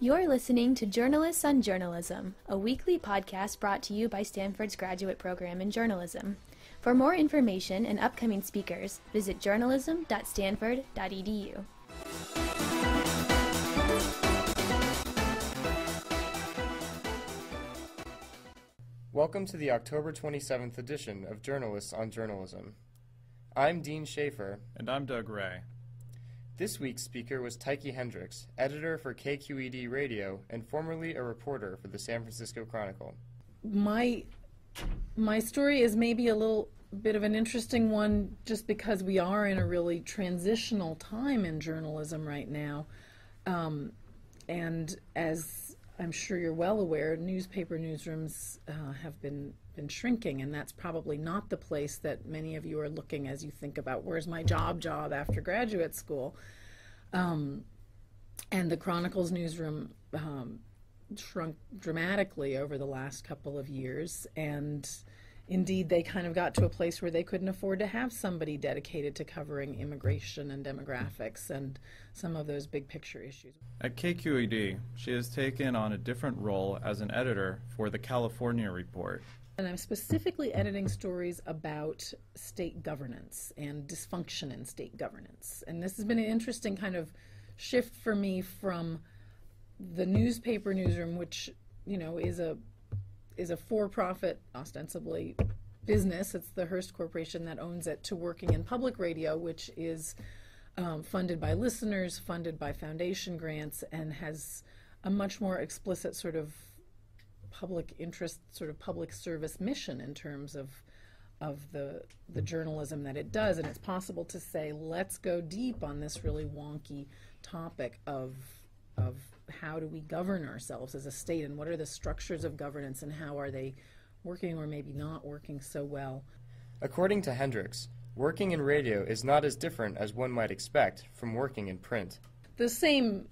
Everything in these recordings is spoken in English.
You're listening to Journalists on Journalism, a weekly podcast brought to you by Stanford's Graduate Program in Journalism. For more information and upcoming speakers, visit journalism.stanford.edu. Welcome to the October 27th edition of Journalists on Journalism. I'm Dean Schaffer. And I'm Doug Ray. This week's speaker was Tyche Hendricks, editor for KQED Radio and formerly a reporter for the San Francisco Chronicle. My story is maybe a little bit of an interesting one just because we are in a really transitional time in journalism right now. And as I'm sure you're well aware, newspaper newsrooms have been shrinking, and that's probably not the place that many of you are looking as you think about where's my job after graduate school. And the Chronicle's newsroom shrunk dramatically over the last couple of years, and indeed they kind of got to a place where they couldn't afford to have somebody dedicated to covering immigration and demographics and some of those big picture issues. At KQED, she has taken on a different role as an editor for the California Report. And I'm specifically editing stories about state governance and dysfunction in state governance. And this has been an interesting kind of shift for me from the newspaper newsroom, which, you know, is a for-profit, ostensibly, business. It's the Hearst Corporation that owns it, to working in public radio, which is funded by listeners, funded by foundation grants, and has a much more explicit sort of public interest, sort of public service mission in terms of the journalism that it does. And it's possible to say, let's go deep on this really wonky topic of how do we govern ourselves as a state, and what are the structures of governance, and how are they working or maybe not working so well. According to Hendricks, working in radio is not as different as one might expect from working in print. The same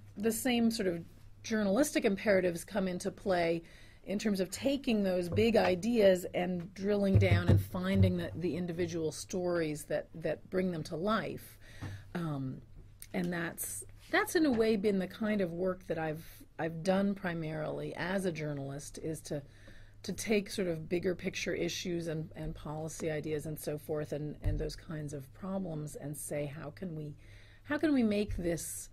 sort of journalistic imperatives come into play in terms of taking those big ideas and drilling down and finding the individual stories that bring them to life. And that's in a way been the kind of work that I've done primarily as a journalist, is to take sort of bigger picture issues and policy ideas and so forth and those kinds of problems and say, how can we make this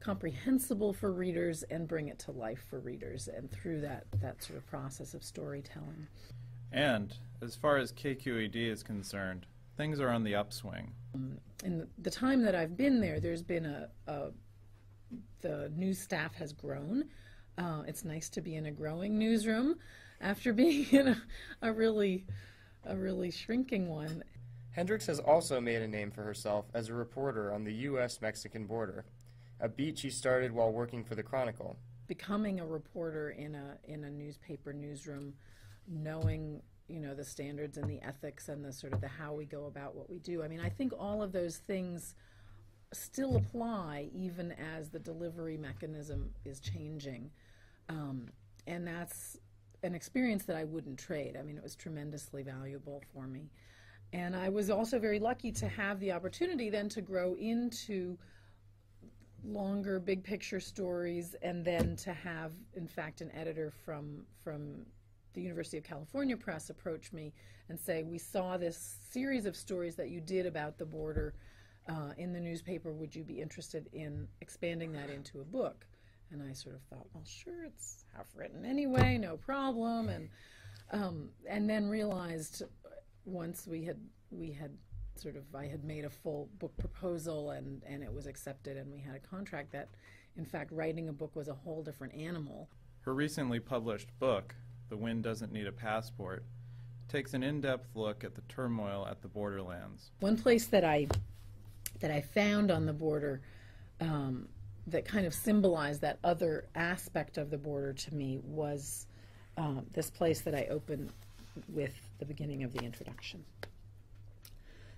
comprehensible for readers and bring it to life for readers, and through that sort of process of storytelling. And as far as KQED is concerned, things are on the upswing. In the time that I've been there, there's been the news staff has grown. It's nice to be in a growing newsroom after being in a really shrinking one. Hendricks has also made a name for herself as a reporter on the U.S.-Mexican border, a beat she started while working for the Chronicle. Becoming a reporter in a newspaper newsroom, knowing, you know, the standards and the ethics and the sort of the how we go about what we do. I mean, I think all of those things still apply even as the delivery mechanism is changing. And that's an experience that I wouldn't trade. I mean, it was tremendously valuable for me. And I was also very lucky to have the opportunity then to grow into longer big picture stories, and then to have, in fact, an editor from the University of California Press approach me and say, we saw this series of stories that you did about the border in the newspaper. Would you be interested in expanding that into a book? And I sort of thought, well, sure, it's half written anyway, no problem. And then realized once I had made a full book proposal and it was accepted and we had a contract, that in fact writing a book was a whole different animal. Her recently published book, The Wind Doesn't Need a Passport, takes an in-depth look at the turmoil at the borderlands. One place that I found on the border that kind of symbolized that other aspect of the border to me was this place that I opened with the beginning of the introduction.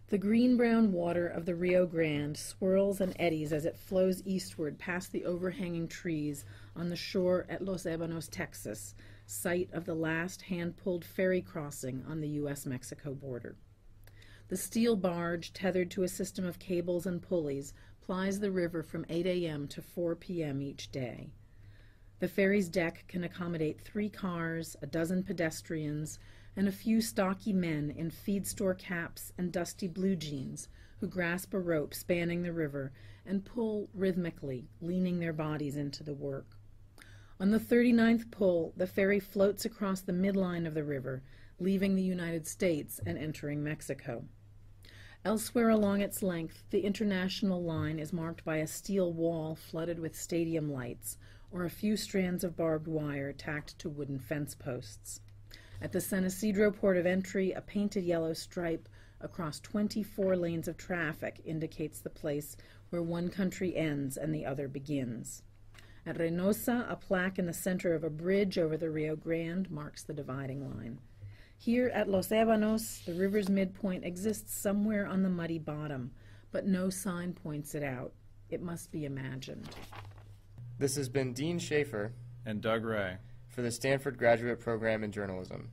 The green-brown water of the Rio Grande swirls and eddies as it flows eastward past the overhanging trees on the shore at Los Ebanos, Texas, site of the last hand-pulled ferry crossing on the U.S.-Mexico border. The steel barge, tethered to a system of cables and pulleys, plies the river from 8 a.m. to 4 p.m. each day. The ferry's deck can accommodate 3 cars, a dozen pedestrians, and a few stocky men in feed store caps and dusty blue jeans who grasp a rope spanning the river and pull rhythmically, leaning their bodies into the work. On the 39th pull, the ferry floats across the midline of the river, leaving the United States and entering Mexico. Elsewhere along its length, the international line is marked by a steel wall flooded with stadium lights, or a few strands of barbed wire tacked to wooden fence posts. At the San Isidro port of entry, a painted yellow stripe across 24 lanes of traffic indicates the place where one country ends and the other begins. At Reynosa, a plaque in the center of a bridge over the Rio Grande marks the dividing line. Here at Los Ébanos, the river's midpoint exists somewhere on the muddy bottom, but no sign points it out. It must be imagined. This has been Dean Schaffer and Doug Ray for the Stanford Graduate Program in Journalism.